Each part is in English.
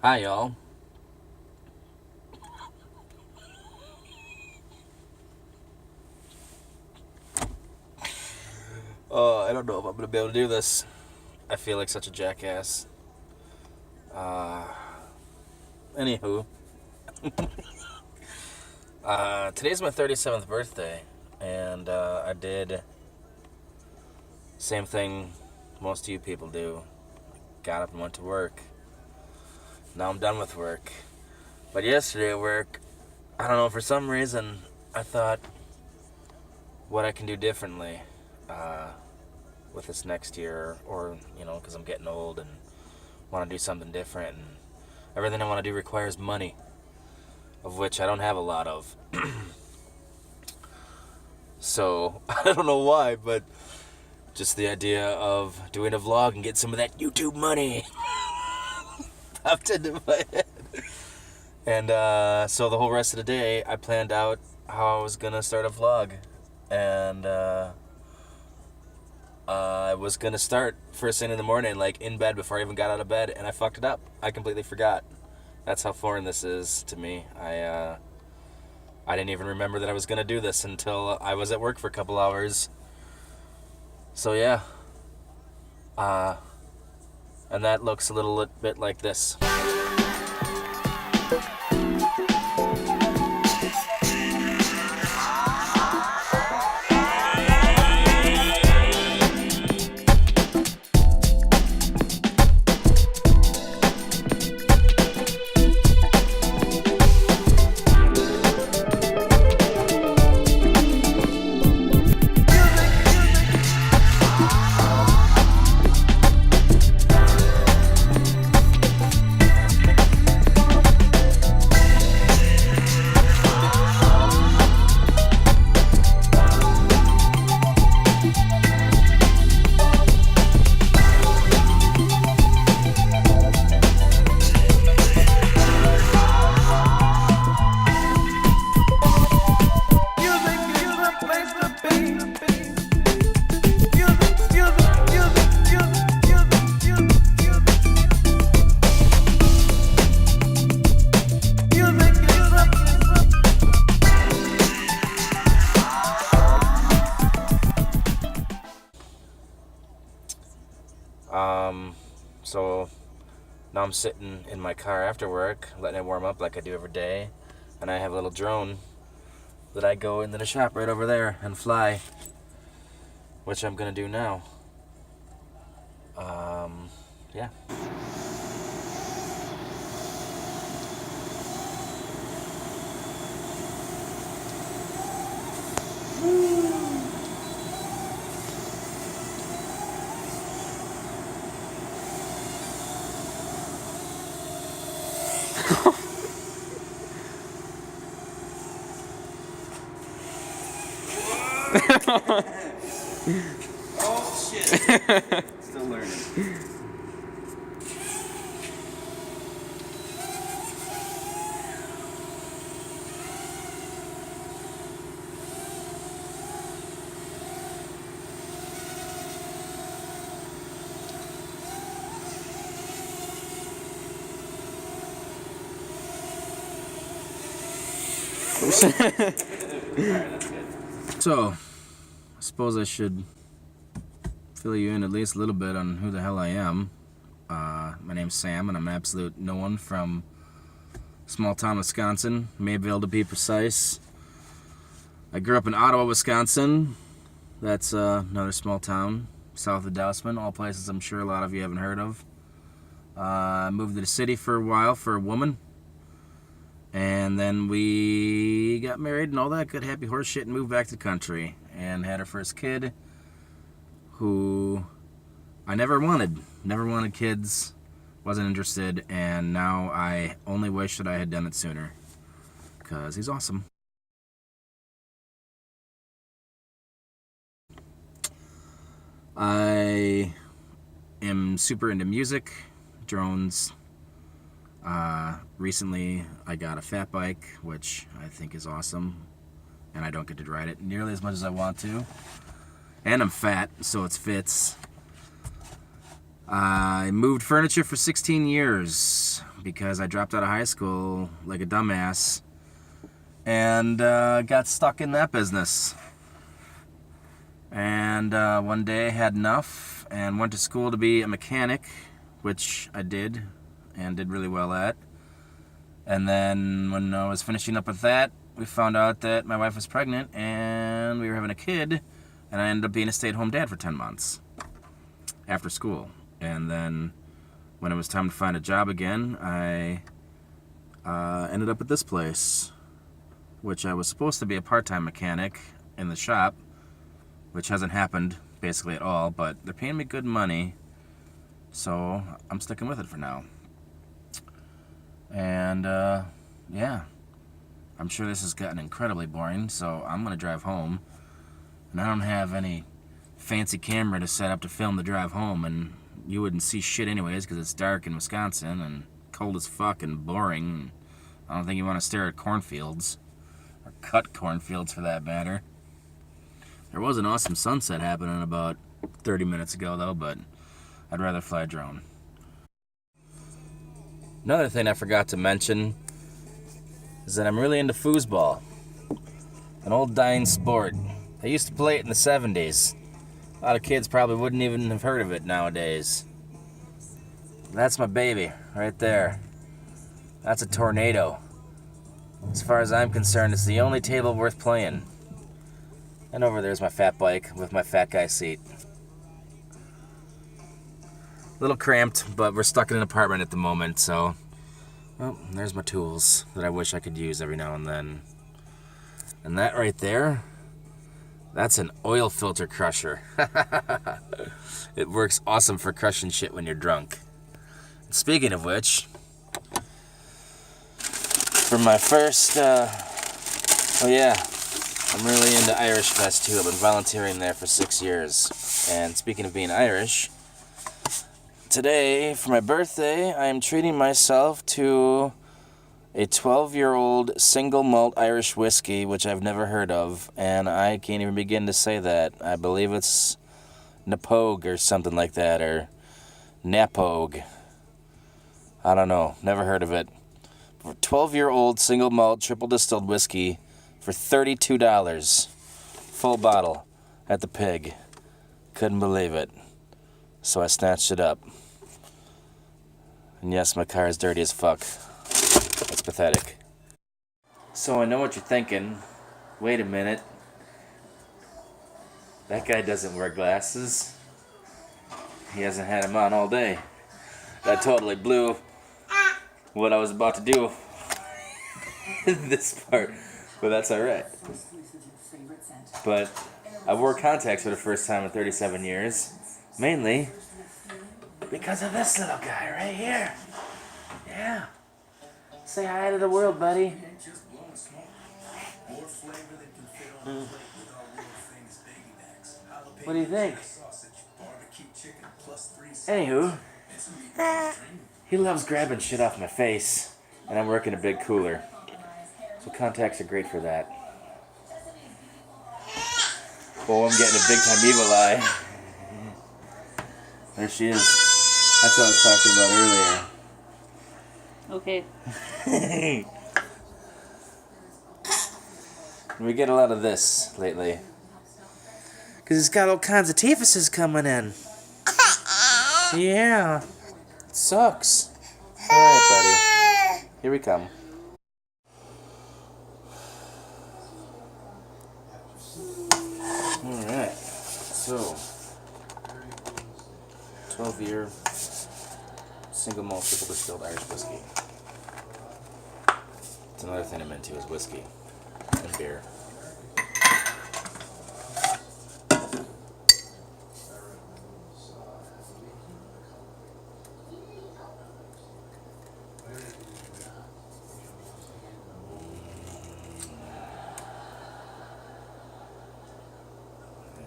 Hi, y'all. I don't know if I'm going to be able to do this. I feel like such a jackass. Uh, Anywho, today's my 37th birthday, and I did same thing most of you people do. Got up and went to work. Now I'm done with work. But yesterday at work, I don't know, for some reason, I thought what I can do differently with this next year, or, because I'm getting old and want to do something different, and everything I want to do requires money, of which I don't have a lot of. So, I don't know why, but just the idea of doing a vlog and get some of that YouTube money popped into my head. And so the whole rest of the day, I planned out how I was going to start a vlog. And I was going to start first thing in the morning, like in bed before I even got out of bed, and I fucked it up. I completely forgot. That's how foreign this is to me. I didn't even remember that I was going to do this until I was at work for a couple hours. So yeah. And that looks a little bit like this. So now I'm sitting in my car after work, letting it warm up like I do every day, and I have a little drone that I go into the shop right over there and fly, which I'm gonna do now. Yeah. Oh shit. Still learning. Alright, that's good. So, I suppose I should fill you in at least a little bit on who the hell I am. My name's Sam, and I'm an absolute no one from small town Wisconsin, Mayville to be precise. I grew up in Ottawa, Wisconsin. That's another small town south of Dousman, all places I'm sure a lot of you haven't heard of. I moved to the city for a while for a woman, and then we got married and all that good happy horse shit and moved back to the country and had our first kid, who I never wanted kids, wasn't interested, and now I only wish that I had done it sooner, because he's awesome. I am super into music, drones. Recently I got a fat bike, which I think is awesome, and I don't get to ride it nearly as much as I want to. And I'm fat, so it fits. I moved furniture for 16 years. because I dropped out of high school like a dumbass and got stuck in that business. And one day I had enough and went to school to be a mechanic, which I did and did really well at. And then when I was finishing up with that, we found out that my wife was pregnant and we were having a kid, and I ended up being a stay-at-home dad for 10 months after school. And then when it was time to find a job again, I ended up at this place, which I was supposed to be a part-time mechanic in the shop, which hasn't happened basically at all, but they're paying me good money, so I'm sticking with it for now. And yeah, I'm sure this has gotten incredibly boring, so I'm gonna drive home. And I don't have any fancy camera to set up to film the drive home, and you wouldn't see shit anyways because it's dark in Wisconsin and cold as fuck and boring. I don't think you want to stare at cornfields, or cut cornfields for that matter. There was an awesome sunset happening about 30 minutes ago though, but I'd rather fly a drone. Another thing I forgot to mention is that I'm really into foosball, an old dying sport. I used to play it in the 70s. A lot of kids probably wouldn't even have heard of it nowadays. That's my baby right there. That's a tornado. As far as I'm concerned, it's the only table worth playing. And over there's my fat bike with my fat guy seat. A little cramped, but we're stuck in an apartment at the moment, so... Well, there's my tools that I wish I could use every now and then. And that right there, that's an oil filter crusher. It works awesome for crushing shit when you're drunk. Speaking of which, for my first, oh yeah, I'm really into Irish Fest too. I've been volunteering there for 6 years. And speaking of being Irish, today, for my birthday, I am treating myself to a 12-year-old single malt Irish whiskey, which I've never heard of, and I can't even begin to say that. I believe it's Napogue or something like that, or Napogue. I don't know, never heard of it. 12-year-old single malt triple distilled whiskey for $32, full bottle, at the Pig. Couldn't believe it. So I snatched it up. And yes, my car is dirty as fuck. It's pathetic. So I know what you're thinking. Wait a minute. That guy doesn't wear glasses. He hasn't had them on all day. That totally blew what I was about to do. This part. But that's alright. But I wore contacts for the first time in 37 years. Mainly because of this little guy right here. Yeah. Say hi to the world, buddy. What do you think? Anywho, he loves grabbing shit off my face, and I'm working a big cooler. So contacts are great for that. Oh, I'm getting a big time evil eye. There she is. That's what I was talking about earlier. Okay. We get a lot of this lately. Because he's got all kinds of typhuses coming in. Yeah. It sucks. Alright, buddy. Here we come. Alright. So, 12-year single malt triple distilled Irish whiskey. It's another thing I'm into is whiskey and beer.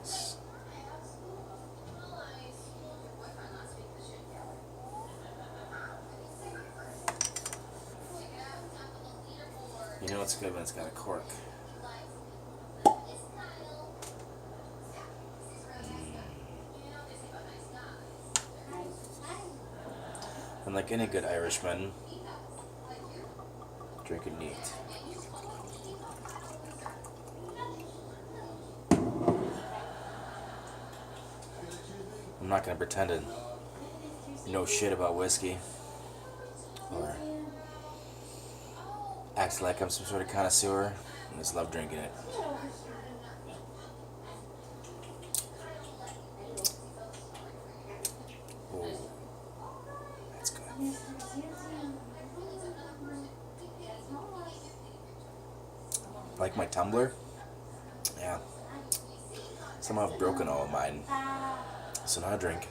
Nice. You know it's good when it's got a cork. And like any good Irishman, Drink it neat. I'm not gonna pretend to know shit about whiskey or act like I'm some sort of connoisseur. I just love drinking it. Oh, that's good. Like my tumbler? Yeah. Somehow I've broken all of mine. So now I drink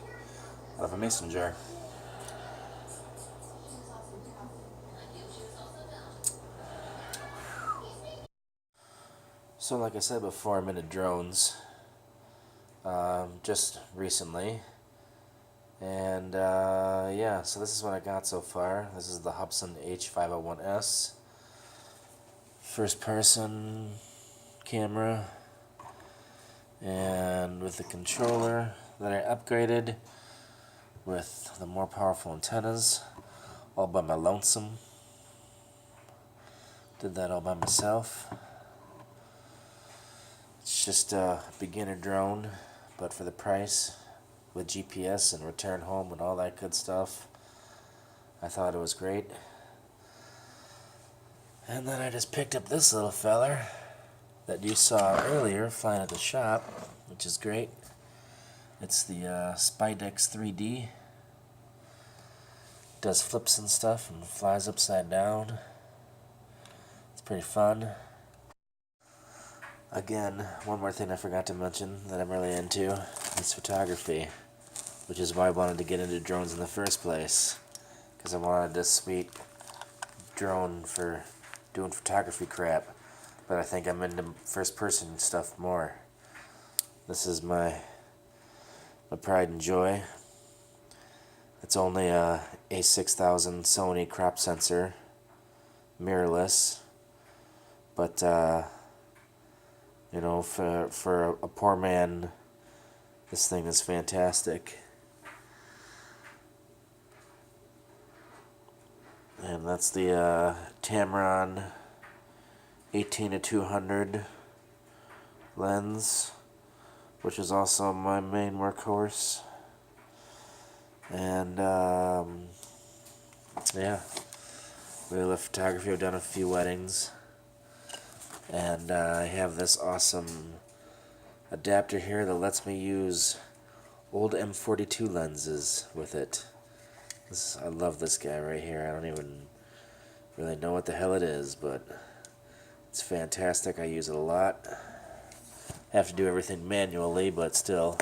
out of a mason jar. So like I said before, I'm into drones. Just recently. And yeah, so this is what I got so far. This is the Hubsan H501S. First person camera. And with the controller that I upgraded with the more powerful antennas, all by my lonesome. Did that all by myself. It's just a beginner drone, but for the price, with GPS and return home and all that good stuff, I thought it was great. And then I just picked up this little feller that you saw earlier flying at the shop, which is great. It's the Spydex 3D. Does flips and stuff and flies upside down. It's pretty fun. Again, one more thing I forgot to mention that I'm really into is photography, which is why I wanted to get into drones in the first place, because I wanted this sweet drone for doing photography crap, but I think I'm into first person stuff more. This is my pride and joy. It's only a A6000 Sony crop sensor, mirrorless, but you know, for a poor man, this thing is fantastic. And that's the Tamron 18-200 lens, which is also my main workhorse. And yeah, really love photography. I've done a few weddings. And I have this awesome adapter here that lets me use old M42 lenses with it. I love this guy right here. I don't even really know what the hell it is, but it's fantastic. I use it a lot. I have to do everything manually, but still.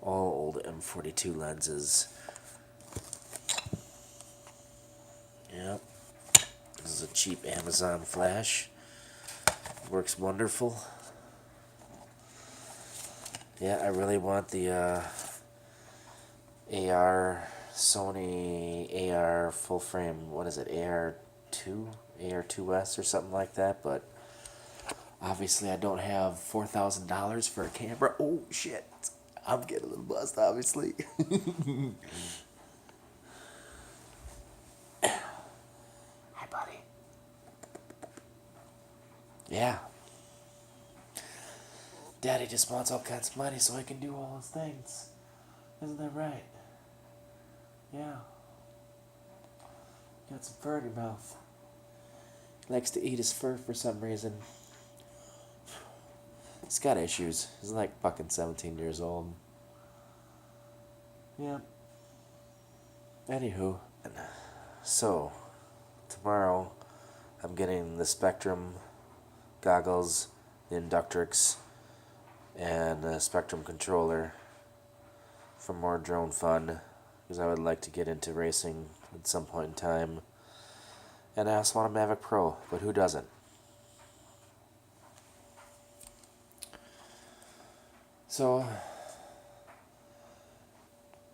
All old M42 lenses. Yep. This is a cheap Amazon flash. Works wonderful. Yeah, I really want the AR, Sony AR full frame, what is it, AR2? AR2S or something like that, but obviously I don't have $4,000 for a camera. Oh shit, I'm getting a little buzzed, obviously. Hi buddy. Yeah. Daddy just wants all kinds of money so he can do all his things. Isn't that right? Yeah. Got some fur in your mouth. Likes to eat his fur for some reason. He's got issues. He's like fucking 17 years old. Yeah. Anywho. So, tomorrow I'm getting the Spectrum goggles, the Inductrix, and a Spectrum controller for more drone fun, because I would like to get into racing at some point in time. And I also want a Mavic Pro, but who doesn't? So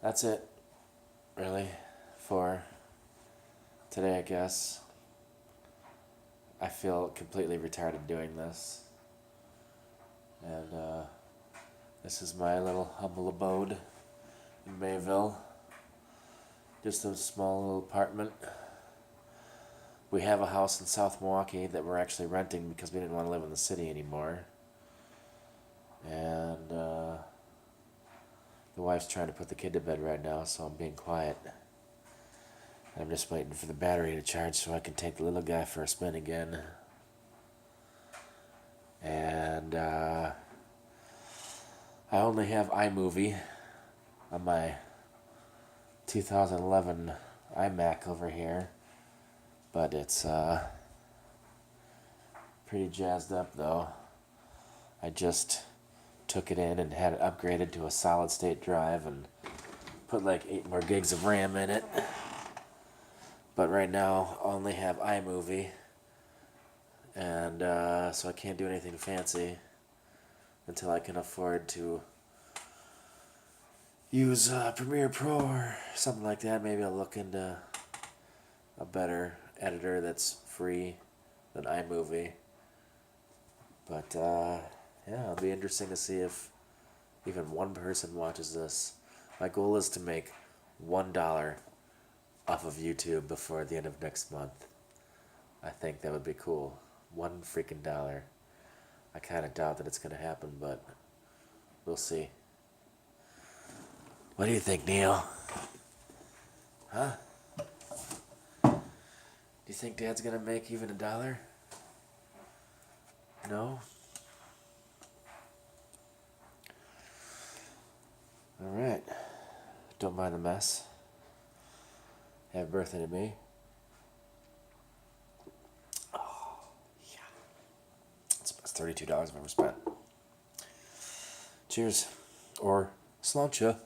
that's it, really, for today, I guess. I feel completely retarded doing this. And this is my little humble abode in Mayville. Just a small little apartment. We have a house in South Milwaukee that we're actually renting because we didn't want to live in the city anymore. And the wife's trying to put the kid to bed right now, so I'm being quiet. And I'm just waiting for the battery to charge so I can take the little guy for a spin again. And I only have iMovie on my 2011 iMac over here. But it's pretty jazzed up though. I just took it in and had it upgraded to a solid state drive and put like 8 more gigs of RAM in it. But right now I only have iMovie, and so I can't do anything fancy until I can afford to use Premiere Pro or something like that. Maybe I'll look into a better editor that's free than iMovie. But yeah, it'll be interesting to see if even one person watches this. My goal is to make $1 off of YouTube before the end of next month. I think that would be cool. $1 freaking dollar. I kind of doubt that it's going to happen, but we'll see. What do you think, Neil? Huh? Do you think Dad's going to make even $1? No? Alright. Don't mind the mess. Happy birthday to me. Oh, yeah. It's the best $32 I've ever spent. Cheers. Or sláinte.